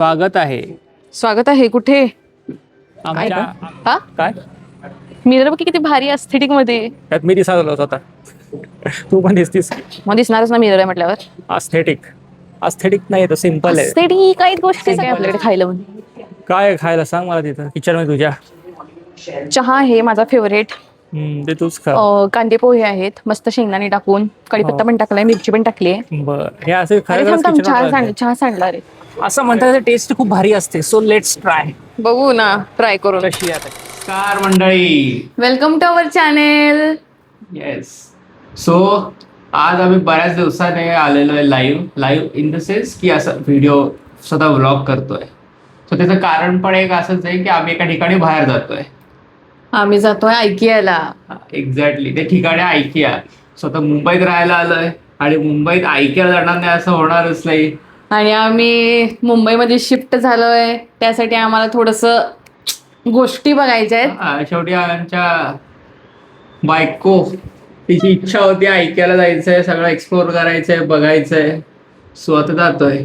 स्वागत आहे स्वागत आहे कुठे? आमच्या हा काय मिरर बघ किती भारी एस्थेटिक मध्ये. त्यात मी दिसायला होता तू पण दिसतीस. मग दिसणारच ना मिरर आहे म्हटल्यावर. अस्थेटिक नाही तर सिम्पल आहे. एस्थेटिक काही गोष्टी काय आपल्याकडे खायला म्हणून. काय खायला सांग मला तिथं किचन मध्ये तुझ्या. चहा आहे माझा फेवरेट. ते तूच खा. कांदे पोहे आहेत मस्त शेंगदाणे टाकून, कढीपत्ता पण टाकलाय, मिरची पण टाकली आहे. बर हे असे चहा सांडला रे. असं म्हणतात टेस्ट खूप भारी असते. So let's try. बघू ना ट्राय करून. कशी आता कार मंडळी, welcome to our channel. Yes. So आज आम्ही बऱ्याच दिवसाने आलेलो आहे लाईव्ह इन द सेन्स की असं व्हिडिओ स्वतः व्लॉग करतोय. सो त्याचं कारण पण एक असंच आहे की आम्ही एका ठिकाणी बाहेर जातोय. आम्ही जातोय ऐकियाला. एक्झॅक्टली ते ठिकाणी ऐकिया. स्वतः मुंबईत राहायला आलोय आणि मुंबईत ऐकियाला जाणार नाही असं होणारच नाही. आणि आम्ही मुंबईमध्ये शिफ्ट झालोय, त्यासाठी आम्हाला थोडस गोष्टी बघायच्या आहेत. शेवटी आमच्या बायको तिची इच्छा होती ऐकायला जायचंय, सगळं एक्सप्लोर करायचंय, बघायचंय. सो आता जातोय.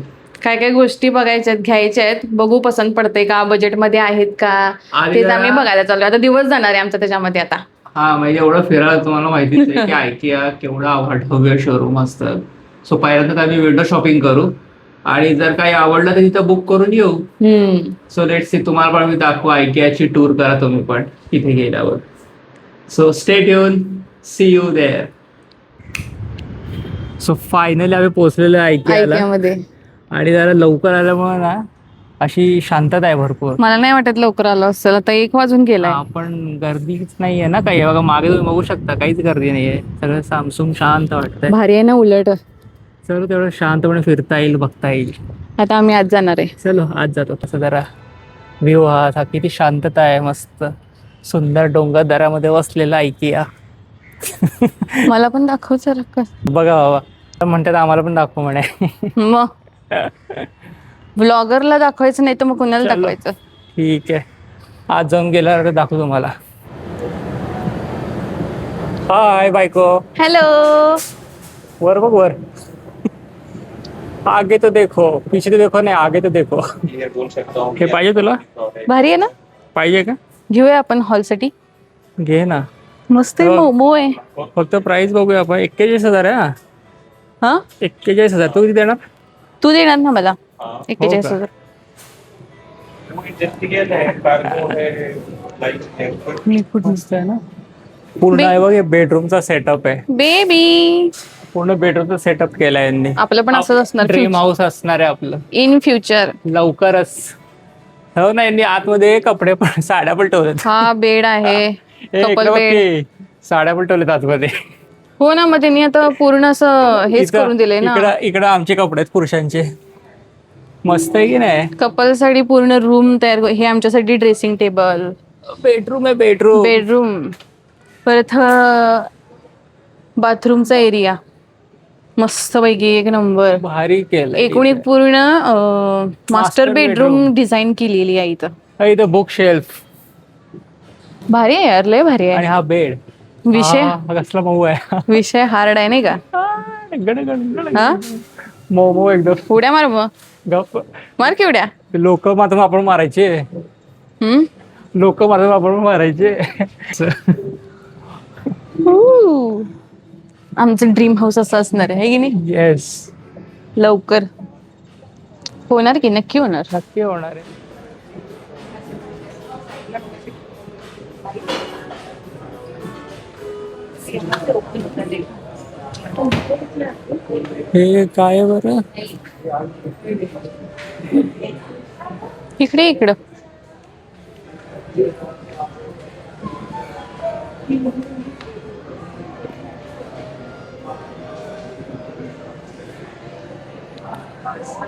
काय काय गोष्टी बघायच्या आहेत, घ्यायच्या आहेत. बघू पसंत पडते का, बजेटमध्ये आहेत का, तेच आम्ही बघायला चाललोय. आता दिवस जाणार आहे आमचा त्याच्यामध्ये आता. हा म्हणजे एवढं फिरायला तुम्हाला माहितीच आहे की ऐकिया केवढं भव्य शोरूम असतं. सो पहिल्यांदा आम्ही विंडो शॉपिंग करू आणि जर काही आवडलं तर तिथं बुक करून येऊ. So let's see. तुम्हाला पण मी दाखवू ऐकियाची टूर करा तुम्ही पण तिथे गेल्यावर. So stay tuned. See you there. So finally आम्ही पोहोचलेलो आहे ऐकियामध्ये. आणि जरा लवकर आल्यामुळे ना अशी शांतता आहे भरपूर. मला नाही वाटत लवकर आलो असेल, आता 1 वाजून गेलाय. पण गर्दीच नाहीये ना काही. बघा मागे तुम्ही बघू शकता काहीच गर्दी नाहीये. सगळं सामसूम शांत वाटतंय. भारी आहे ना उलट. चलो तेवढं शांतपणे फिरता येईल, बघता येईल. आता आम्ही आज जाणार आहे. चलो आज जातो. तसं जरा व्ह्यू हा किती शांतता आहे. मस्त सुंदर डोंगर दऱ्यामध्ये वसलेला ऐकिया. मला पण दाखव जरा. बघा बाबा म्हणतात आम्हाला पण दाखव म्हणे. मग ब्लॉगरला दाखवायचं नाही तर मग कुणाला दाखवायचं. ठीक आहे, आज जाऊन गेल्यावर दाखवू तुम्हाला. हाय बायको. हॅलो. वर बघ वर. आगे तो देखो, पीछे तो देखो, नाही आगे तो देखो. हे पाहिजे तुला? भारी आहे ना. पाहिजे का? घेऊया आपण हॉल साठी. घे ना. मस्त आहे. मोमो आहे. फक्त प्राइस बघूया आपण. 41,000 आहे. हा 41,000. तू किती देणार? तू देणार ना मला 41,000. पूर्ण आहे बघ. बेडरूमचा सेटअप आहे. बेबी पूर्ण बेडरूमचा सेटअप केलाय यांनी. आपलं पण असंच असणार. ड्रीम हाऊस असणार आहे आपलं इन फ्युचर. लवकरच. हो ना. यांनी आतमध्ये कपडे पण, साड्या पण ठेवल्यात. हा बेड आहे. Couple bed. साड्या पण ठेवल्यात आतमध्ये. हो ना. मग त्यांनी आता पूर्ण असं हेच करून दिले ना. इकडं आमचे कपडे आहेत पुरुषांचे. मस्त आहे की नाही. कपल साठी पूर्ण रूम तयार. हे आमच्यासाठी ड्रेसिंग टेबल. बेडरूम आहे. बेडरूम परत बाथरूमचा एरिया मस्त पैकी एक नंबर. भारी केलं. एकूण एक पूर्ण मास्टर बेडरूम डिझाईन केलेली आहे इथं. इथं बुक शेल्फ. भारी आहे यार, लय भारी आहे. आणि हा बेड विषय कसला मऊ आहे. विषय हार्ड आहे नाही का. हा मऊ एकदम. उड्या मार मग. गप्प मार की उड्या. लोक मात्र आपण मारायचे. लोक मात्र आपण मारायचे. आमचं ड्रीम हाऊस असं असणार आहे की नाही. येस. लवकर होणार की. नक्की होणार. नक्की होणार आहे. हे काय बरं. इकडं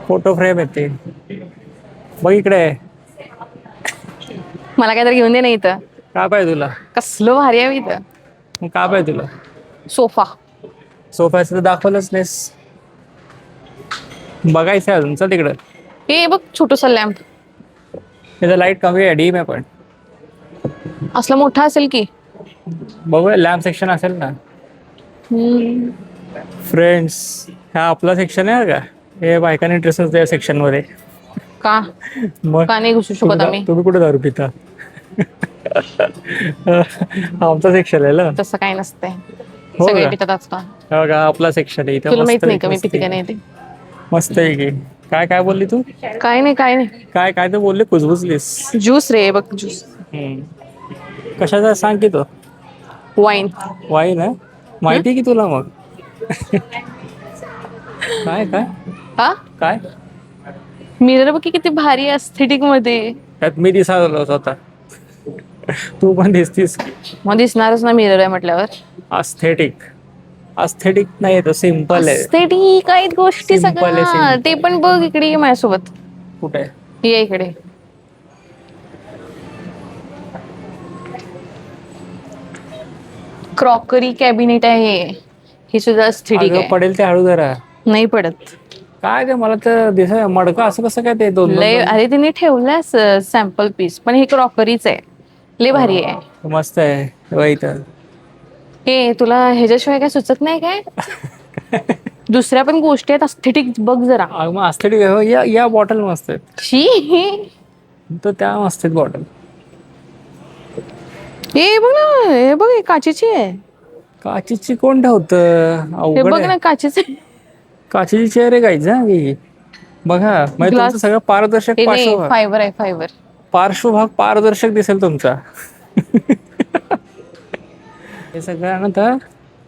फोटो फ्रेम येते बघ इकडे. मला काहीतरी घेऊन दे ना इथं. काय पाहिजे तुला? कसलं भारी आहे इथं. मग काय पाहिजे तुला? सोफाचं तर दाखवलंच नाहीस. बघायचं अजून. चल तिकडं. हे बघ छोटूसा लॅम्प. त्याचा लाईट कमी आहे. डीम आहे पण. असला मोठा असेल की. बघूया लॅम्प सेक्शन असेल ना. फ्रेंड्स हा आपला सेक्शन आहे का. हे बायकांनी ड्रेसेस द्या सेक्शन मध्ये. का मग का नाही घुसू शकत आम्ही? तुम्ही कुठे दारू पिता? आमचा सेक्शन आहे ना. तसं काय नसतंय, हो सगळे का? पितात असता. हे बघा आपला सेक्शन आहे इथे. तुला मस्त माहित नाही का मी मस्त पिते का नाही ते? मस्त आहे की. काय काय बोलली तू? काय नाही काय नाही. काय काय तर बोलले, कुजबुजलीस. ज्यूस रे बघ, ज्यूस. कशाचा सांग की तो? वाईन. वाईन आहे माहिती की तुला मग? काय काय हा, काय मिरर बघ की किती भारी एस्थेटिक मध्ये. त्यात मी दिसायला स्वतः. तू पण दिसतीस. मग दिसणारच ना, मिरर आहे म्हटल्यावर. अस्थेटिक अस्थेटिक नाही, तो सिम्पल आहे. एस्थेटिक आहेत गोष्टी Simple आहे, सगळ्या. simple. ते पण बघ, इकडे ये माझ्यासोबत. कुठे? ये इकडे. क्रॉकरी कॅबिनेट आहे हे सुद्धा एस्थेटिक अगं आहे. पडेल ते हळू जरा. नाही पडत. काय ते मला तर दिसाय मडकं असं कसं काय ते दोन लय, दोन- अरे तिने ठेवलंय सॅम्पल पीस, पण हे क्रॉकरीच आहे. लय भारी आहे. मस्त आहे वाईट. हे तुला ह्याच्याशिवाय काय सुचत नाही काय? दुसऱ्या पण गोष्टी आहेत एस्थेटिक, बघ जरा. मग अस्थेटिक या बॉटल मस्त आहेत. शी, तर त्या मस्त आहेत बॉटल. हे बघ ना, हे बघ, हे काचेची आहे. काचीची कोण ठेवत? हे अवघड बघ आहे. ना, काचेची. काचेची चेअर आहे काहीच हा ही. बघा म्हणजे Glass. तुमचं सगळं पारदर्शक पार्श्वभाग फायबर आहे, फायबर. पार्श्वभाग पारदर्शक दिसेल तुमचा. हे सगळं ना तर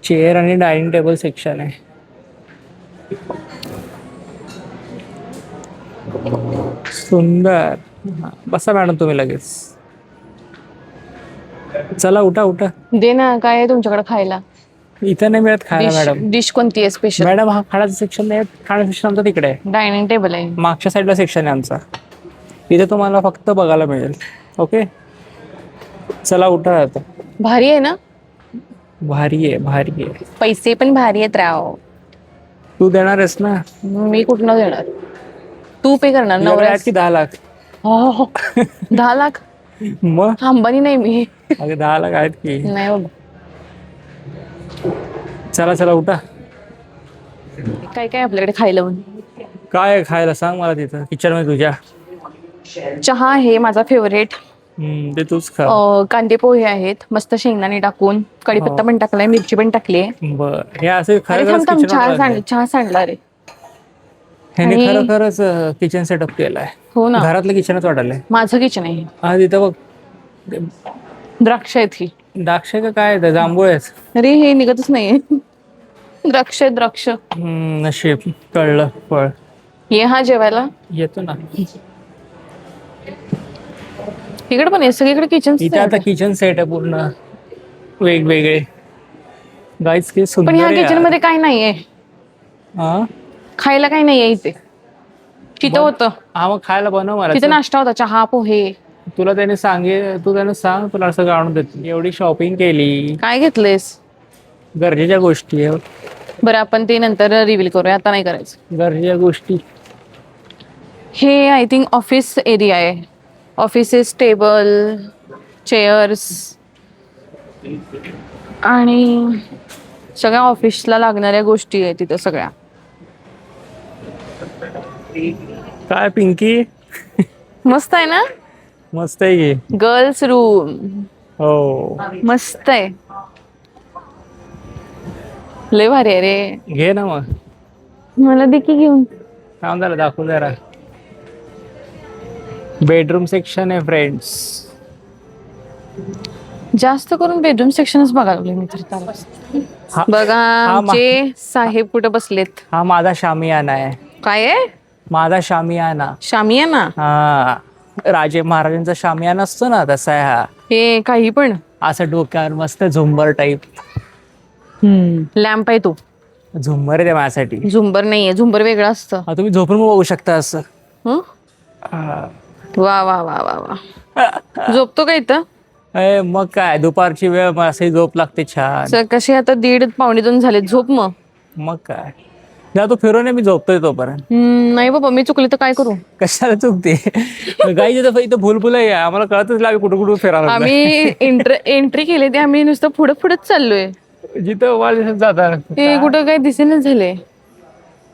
चेअर आणि डायनिंग टेबल सेक्शन आहे. सुंदर. हा, बसा मॅडम तुम्ही लगेच. चला उठा उठा. दे ना, काय आहे तुमच्याकडे खायला? इथं नाही मिळत खायला मॅडम. डिश कोणती आहे स्पेशल? मॅडम हा खाण्याचं सेक्शन नाही, खाण्याचं सेक्शन आमचं तिकडे आहे. डायनिंग टेबल आहे. मागच्या साईडला सेक्शन आहे आमचा. इथे तुम्हाला फक्त बघायला मिळेल. ओके चला उठा आता. भारी आहे ना? भारी आहे भारी आहे. पैसे पण भारी आहेत राव. तू देणार आहेस ना? मी कुठनं देणार? तू पे करणार तुझ्याकडे नवरा? आहेत की 10 लाख? हो. 10 लाख? मग अंबानी नाही मी. अगे 10 लाख आहेत की. नाही बाबा. चला चला उठा. काय काय आपल्याकडे खायला म्हणून? काय आहे खायला सांग मला तिथं किचन मध्ये तुझ्या. चहा आहे माझा फेवरेट. ते तूच खा. कांदे पोहे आहेत मस्त शेंगदाणे टाकून. कढीपत्ता पण टाकलाय, मिरची पण टाकली आहे. बर हे असे अरे खरं थांब थांब, चहा किचन चहा सांडला रे. ह्याने आणि- खरं खरंच किचन सेटअप केलाय. हो ना, घरातलं किचनच वाटायलंय. माझं किचन आहे. हा तिथं बघ द्राक्ष आहेत ही. द्राक्ष का काय आहे ते? जांभूळ आहेत. अरे हे निघतच नाहीये. द्राक्ष आहेत, द्राक्ष. नशीब कळलं फळ. ये हा जेवायला. येतो ना. इकडे पण आहे, सगळीकडे किचन. इथे आता किचन सेट आहे पूर्ण वेगवेगळे. गाईस की पण सुंदर ह्या आहे किचन यार. मध्ये काय नाहीये, हा खायला काही नाहीये इथे. तिथं होतं, हा मग खायला बनव मला. तिथे नाश्ता होता, चहा पोहे. तुला त्याने तू त्याने सांग तुला सगळं आणून देते. एवढी शॉपिंग केली, काय घेतलेस? गरजेच्या गोष्टी आहे. बरं आपण ते नंतर रिव्हील करूया, आता नाही करायचं. गरजेच्या गोष्टी. हे आय थिंक ऑफिस एरिया आहे. ऑफिसेस, टेबल, चेअर्स आणि सगळ्या ऑफिसला लागणाऱ्या गोष्टी आहेत तिथं सगळ्या. काय पिंकी मस्त आहे ना? मस्त आहे की. गर्ल्स रूम हो मस्त आहे, लय भारी आहे रे. घे ना मग. मला दे की घेऊन. काम झालं दाखवू जरा. बेडरूम सेक्शन आहे फ्रेंड्स. जास्त करून बेडरूम सेक्शनच बघायला लागले मी तर त्याला. हा बघा हा मा- आमचे साहेब कुठे बसलेत. हा माझा शामियाना आहे. काय आहे? माझा शामियाना. शामियाना? हा राजे महाराजांचा शामियाना असतो ना तसा आहे हा. हे काही पण. असं डोक्यावर मस्त झुंबर टाईप. लॅम्प आहे तो. झुंबर आहे ते माझ्यासाठी. झुंबर नाहीये, झुंबर वेगळं असतं. हा तुम्ही झोपून बघू शकता असं. हं? हा. वा वा वा वा वा. झोपतो का इथं? मग काय दुपारची वेळ मग अशी झोप लागते छान. कशी आता 1:30-1:45 झाले, झोप मग. मग काय ना तू फिरून ये, मी झोपतोय तोपर्यंत. नाही बाबा, मी चुकले तर काय करू? कशाला चुकते. गाई इथं भूलभुल आहे, आम्हाला कळतच लागेल कुठं कुठं फिरायला. आम्ही एंट्री केली ते आम्ही नुसतं पुढे पुढेच चाललोय. जिथं वाल दिसत जातात हे कुठं काय दिसेनच झाले.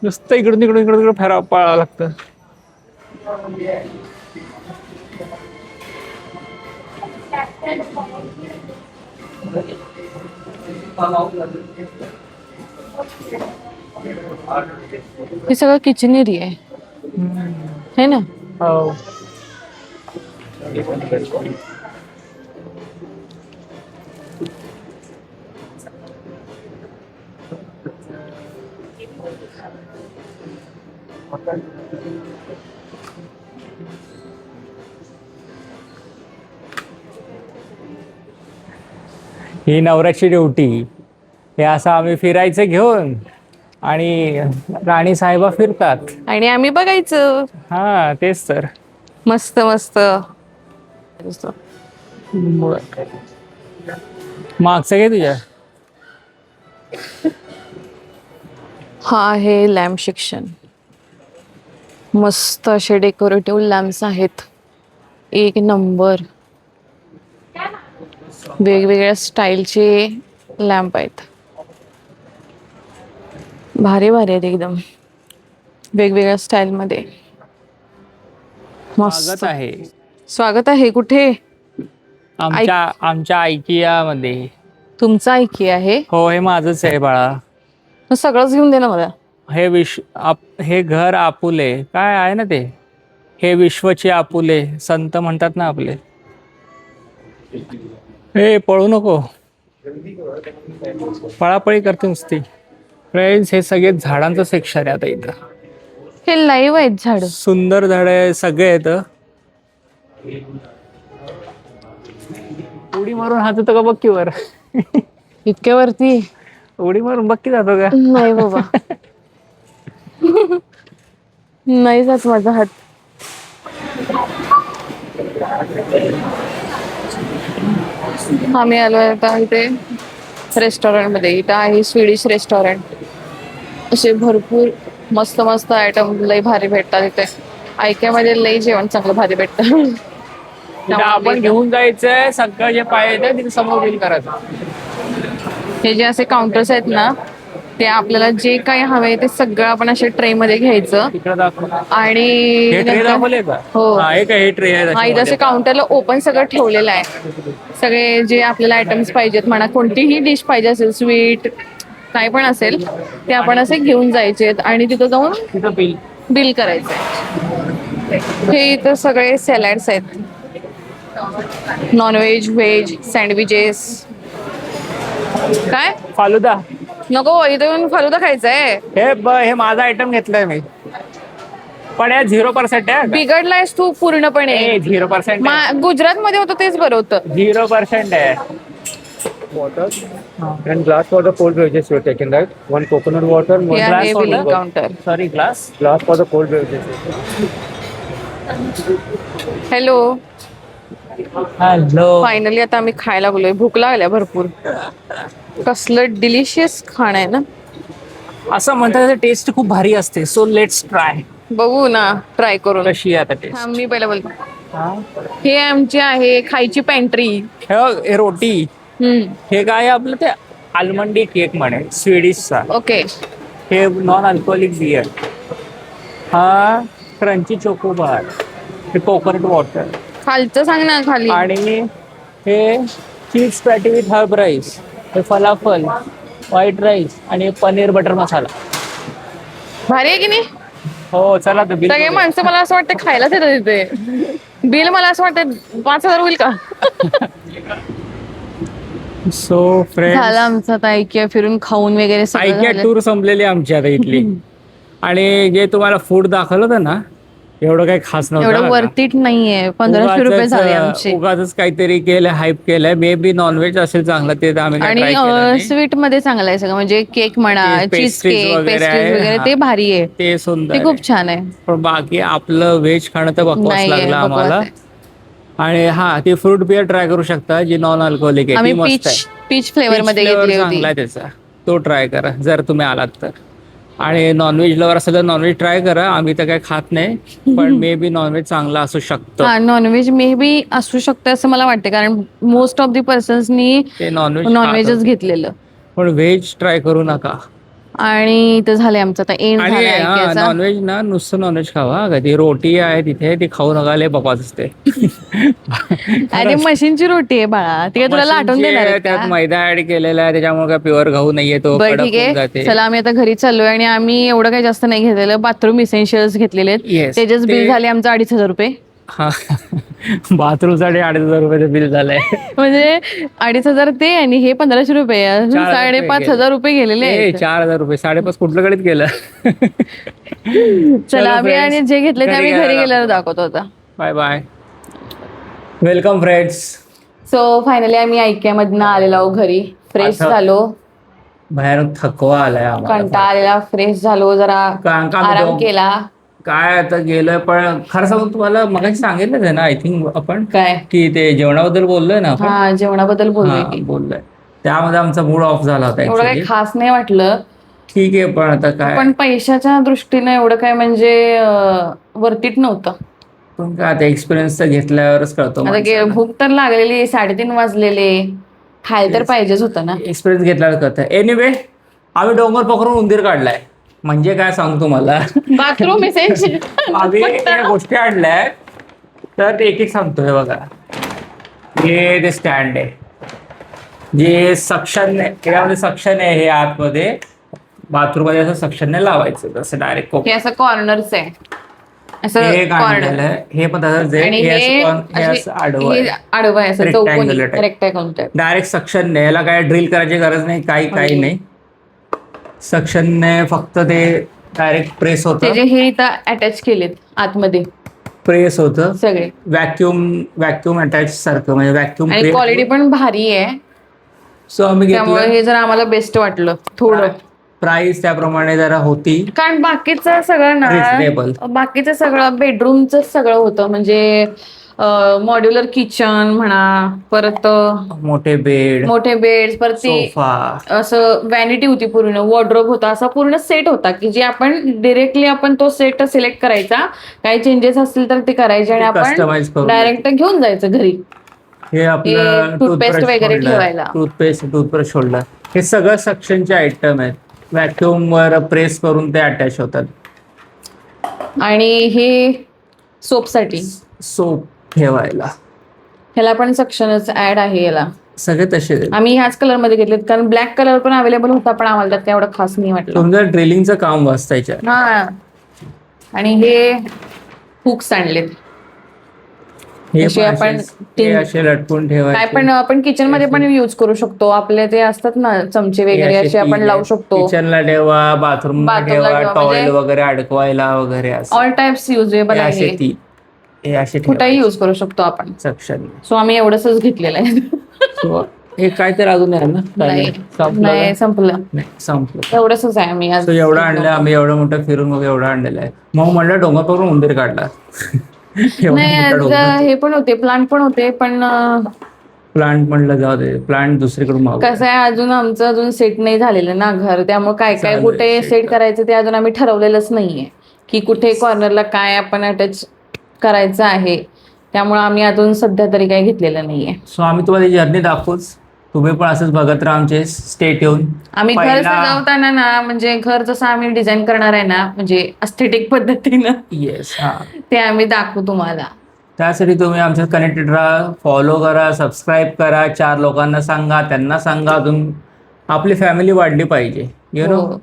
नुसतं इकडून तिकडून इकडून तिकडून फिरावं पळावं लागतं. हे सगळं किचन एरिया आहे है ना. हो. ही नवऱ्याची ड्युटी. हे असं आम्ही फिरायचं घेऊन आणि राणी साहेबा फिरतात. आणि आम्ही बघायचं. हा तेच तर. मस्त मस्त. मागचं घे तुझ्या. हा आहे लॅम्प सेक्शन. मस्त असे डेकोरेटिव्ह लॅम्प्स आहेत. एक नंबर. वेगवेगळ्या स्टाईलचे लॅम्प आहेत. भारी भारी आहेत एकदम. वेगवेगळ्या स्टाईल मध्ये. स्वागत मस्त. आहे स्वागत आहे कुठे. आमच्या IKEA मध्ये. तुमचं ऐकी आहे. हो हे माझंच आहे बाळा. मग सगळंच घेऊन दे ना मला. हे घर आपुले काय आहे ना ते. हे विश्वचे आपुले संत म्हणतात ना आपले. हे पळू नको. पळापळी करते नुसती. फ्रेंड्स हे सगळे झाडांचं सेक्शन आहे आता इथं. हे लाईव्ह आहेत झाड. सुंदर झाड आहे सगळे आहेत. उडी मारून हात होतं का बघ की वर. इतक्या वरती उडी मारून बघ की जातो का. नाही बाबा. नाही जात माझा हात. आम्ही आलोय आता इथे रेस्टॉरंट मध्ये. इथं आहे स्वीडिश रेस्टॉरंट. असे भरपूर मस्त मस्त आयटम लय भारी भेटतात इथे. IKEA मध्ये लय जेवण चांगलं भारी भेटतं. तिथं आपण घेऊन जायचंय सगळं जे पाहिजे तिथे समोर बिल करायचं. हे जे असे काउंटर्स आहेत ना ते आपल्याला जे काही हवे ते सगळं आपण असे ट्रे मध्ये घ्यायचं. तिकडे दाखव. आणि हे ट्रे दाखवले का. हो. हा हे काय हे ट्रे आहे हा इथं त्याच्यामध्ये. असे काउंटरला ओपन सगळं ठेवलेलं आहे. सगळे जे आपल्याला आयटम्स पाहिजेत म्हणा कोणतीही डिश पाहिजे असेल स्वीट काय पण असेल ते आपण असे घेऊन जायचे आणि तिथं जाऊन तिथं बिल. बिल करायचंय. हे इथं सगळे सॅलड्स आहेत. Non veg veg sandwiches. काय फालुदा. नको इथं येऊन फालुदा खायचंय. हे माझा आयटम घेतलाय मी. पण हे 0% आहे. बिघडलायस तू पूर्णपणे. 0% गुजरात मध्ये होतं तेच बरं होतं. 0% आहे. Water and glass for the cold beverages you're taking, right? One coconut water, one हे आहे glass billing order. Counter. Sorry glass. glass for the cold beverages. Hello. Hello. Finally आता आम्ही खायला लागलोय. भूक लागल्या भरपूर. कसलं डिलिशियस खाणं आहे ना. असं म्हणतात टेस्ट खूप भारी असते. So let's try. बघू ना ट्राय करून. कशी आहे आता टेस्ट. मी पहिला बोलतो. हे आमची आहे खायची पॅन्ट्री. हे रोटी. हे काय आहे आपलं ते आलमंडी केक म्हणे स्वीडिशचा. ओके. हे नॉन अल्कोहोलिक बियर. हा क्रंची चोकोबार. हे कोकोनट वॉटर. खालचं सांग ना खाली. आणि हे चीज पॅटी विथ हर्ब राईस. हे फलाफल व्हाईट राईस आणि पनीर बटर मसाला. भारी आहे की नाही. हो चला तर बिल. सगळे माणसं मला असं वाटतं खायलाच येतात तिथे. बिल मला असं वाटतं 5,000 होईल का. सो फ्रेंड झालं आमचं आता IKEA फिरून खाऊन वगैरे सगळं IKEA झालं. टूर संपलेली आमची आता इथली. आणि जे तुम्हाला फूड दाखवलं होतं ना एवढं काही खास एवढं नव्हतं. वर्थ इट नाहीये. 1,500 रुपये झाले आमचे. उगाच काहीतरी केलं हाईप केलंय. मे बी नॉनव्हेज असेल चांगलं ते आम्ही काही try केलं आणि नाही. स्वीट मध्ये चांगलं आहे सगळं म्हणजे केक म्हणा ते चीज pastries केक वगैरे पेस्ट्रीज आहे. वगैरे ते भारी आहे. ते सुंदर ते खूप आहे. छान आहे. पण बाकी आपलं व्हेज खाणं तर बकवास नाहीये, लागलं बकवास आम्हाला. आहे. आणि हा ती फ्रूट बिअर ट्राय करू शकता जी नॉन अल्कोहोलिक आहे. आम्ही ती मस्त आहे. पीच फ्लेवर मध्ये Peach flavor घेतली होती. चांगला आहे त्याचा. तो ट्राय करा जर तुम्ही आलात तर. आणि नॉनव्हेज लवर असेल तर नॉनव्हेज ट्राय करा. आम्ही तर काही खात नाही पण मे बी नॉनव्हेज चांगला असू शकतं. हा नॉनव्हेज मे बी असू शकतं असं मला वाटतं कारण मोस्ट ऑफ दी पर्सन्सनी ते नॉनव्हेज नॉनव्हेजच घेतलेलं. पण व्हेज ट्राय करू नका. आणि इथं झालंय आमचं आता एंड आणि झालाय IKEA चा. नॉनव्हेज ना नुसतं नॉनव्हेज खावा कधी रोटी आहे तिथे ती खाऊ नका लय बकवास असते. आणि मशीनची रोटी आहे बाळा, ती काय तुला लाटून मशीनची देणार आहे, आहेत त्यात का? मैदा ऍड केलेला आहे त्याच्यामुळे काय प्युअर गहू नाहीये तो बरं कडक ठीक होऊन आहे, जाते. चला आम्ही आता घरी चाललोय आणि आम्ही एवढं काही जास्त नाही घेतलेलं, बाथरूम इसेन्शियल्स घेतलेले आहेत. Yes, त्याचेच बिल ते- झाले आमचं 2,500 रुपये. हा बाथरूम साठी 2,500 रुपयाचं बिल झालंय. म्हणजे 2,500 ते आणि हे 1,500 रुपये, अजून 5,500 रुपये गेलेले आहेत. 4,000 रुपये 5,500 कुठलं गणित केलं. चला आम्ही आणि जे घेतले ते आम्ही घरी गेल्यावर दाखवतो आता. Bye bye. Welcome friends. So finally आम्ही IKEA मधनं आलेलो आहोत घरी, फ्रेश आता झालो, भयानक थकवा आलाय आम्हाला. कंटाळा आलेला, फ्रेश झालो, जरा कारण का आम्ही आराम दोघं- केला. काय आता गेलोय, पण खरं सांगून तुम्हाला मगाशी सांगितलं आहे ना आय थिंक आपण काय की ते जेवणाबद्दल बोललोय ना आपण. हा जेवणाबद्दल बोललोय की. बोललोय त्यामध्ये आमचा मूड ऑफ झाला होता एवढं काही actually. खास नाही वाटलं, ठीक आहे पण आता काय पण पैशाच्या दृष्टीने एवढं काय म्हणजे वर्तीट नव्हतं. पण काय आता एक्सपिरियन्स तर घेतल्यावरच कळतो. आता भूक तर लागलेली, 3:30 वाजलेले, खायला तर पाहिजेच होतं ना. एक्सपिरियन्स घेतल्यावर कळतं. एनिवे आम्ही डोंगर पकडून उंदीर काढलाय. म्हणजे काय सांगू तुम्हाला. Bathroom essential. आम्ही या गोष्टी आणल्याय तर एक एक सांगतोय बघा. हे ते स्टँड आहे जे सक्शन यामध्ये सक्शन आहे, हे आतमध्ये बाथरूम मध्ये असं सक्शनने लावायचं, असं डायरेक्ट हे असं कॉर्नरच आहे, असं हे कॉर्नर. काढलेलं आहे. हे पण तसंच आहे. आणि हे हे असं आडवं हे आहे. आडवं आहे, असं चौकोनी Rectangular type. Rectangle. Direct suction याला काय ड्रिल करायची गरज नाही, काही नाही. सक्शनने फक्त ते डायरेक्ट प्रेस होतं. त्याचे हे इथं अटॅच केलेत आतमध्ये प्रेस होतं सगळे, व्हॅक्यूम अटॅच सारखं, म्हणजे व्हॅक्यूम. आणि क्वालिटी पण भारी आहे, सो आम्ही त्यामुळे घेतलं. हे जरा आम्हाला बेस्ट वाटलं थोडं. प्राइस त्याप्रमाणे जरा होती. कारण बाकीचं सगळं Reasonable. ना, बाकीचं सगळं बेडरूमचं सगळं होतं, म्हणजे मॉड्युलर किचन म्हणा, परत मोठे बेड, मोठे बेड, परत ते सोफा, असं व्हॅनिटी होती, पूर्ण वॉर्डरोब होता, असा पूर्ण सेट होता की जे आपण डिरेक्टली आपण तो सेट सिलेक्ट करायचा, काही चेंजेस असतील तर ते करायचे आणि आपण कस्टमाइज करून डायरेक्ट घेऊन जायचं घरी. हे आपलं टूथपेस्ट वगैरे ठेवायला. टूथपेस्ट होल्डर, हे सगळं सक्शनचे आयटम आहेत. व्हॅक्यूम वर प्रेस करून ते अटॅच होतात. आणि हे सोपसाठी, सोप ठेवायला ह्याला पण सक्शनच ऍड आहे याला. सगळे तसे. आम्ही ह्याच कलर मध्ये घेतलेत, कारण ब्लॅक कलर पण अवेलेबल होता, पण आम्हाला त्यात काय एवढं खास नाही वाटलं. तुमचं ड्रिलिंगचं काम वाचतायच्या. हा, आणि हे हुक्स आणलेत, हे असे आपण असे लटकून काय ठेवायचे. पण आपण किचन मध्ये पण यूज करू शकतो. आपले ते असतात ना चमचे वगैरे, असे आपण लावू शकतो. किचनला ठेवा, बाथरूम बाथरूमला ठेवा, ठेवा, टॉवेल म्हणजे वगैरे अडकवायला वगैरे असं. ऑल टाइप्स युजेबल आहे, हे असे कुठेही यूज करू शकतो आपण. सक्शन. सो आम्ही एवढंच घेतलेलं आहे. हे काय तर अजून आहे ना. नाही संपलं, नाही संपलं. एवढंच आहे आम्ही आज. So एवढं आणलं आम्ही, एवढं मोठं फिरून वगैरे एवढं आणलेलं आहे. मग म्हणलं डोंगर पकडून उंदीर काढला. नाही, आज हे पण होते, प्लांट पण होते, पण प्लांट म्हणलं जाऊ दे, प्लांट दुसरीकडून मागू. कसं आहे, आमचं अजून सेट नाही झालेलं ना घर, त्यामुळे काय चालेल, कुठे set सेट करायचं ते अजून आम्ही ठरवलेलंच नाहीये की कुठे कॉर्नरला काय आपण अटॅच करायचं आहे. त्यामुळे आम्ही अजून सध्या तरी काही घेतलेलं नाहीये. सो आम्ही तुम्हाला जर्नी दाखवूच, तुम्ही पण असंच बघत राहा आमचे स्टेट येऊन. आम्ही घर सजवताना ना, म्हणजे घर जसं आम्ही डिझाईन करणार आहे ना, म्हणजे अस्थेटिक पद्धतीनं, येस, हा, ते आम्ही दाखवू तुम्हाला. त्यासाठी तुम्ही आमच्यात कनेक्टेड राहा, फॉलो करा, सबस्क्राईब करा, 4 लोकांना सांगा, त्यांना सांगा, अजून आपली फॅमिली वाढली पाहिजे, यु नो. हो.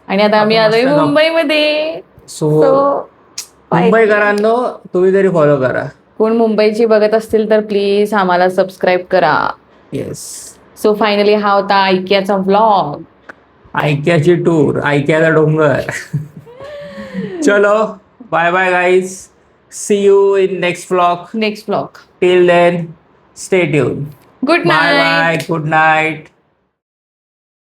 आणि आता आम्ही आलोय मुंबईमध्ये. सो मुंबईकरांनो तुम्ही तरी फॉलो करा. कोण मुंबईची बघत असतील तर प्लीज आम्हाला सबस्क्राईब करा. येस. सो फायनली हा होता IKEAचा व्लॉग. IKEAची टूर, IKEAचा डोंगर. चलो bye bye guys, see you in next vlog. Next vlog. Till then stay tuned. Good bye night. Bye, good night.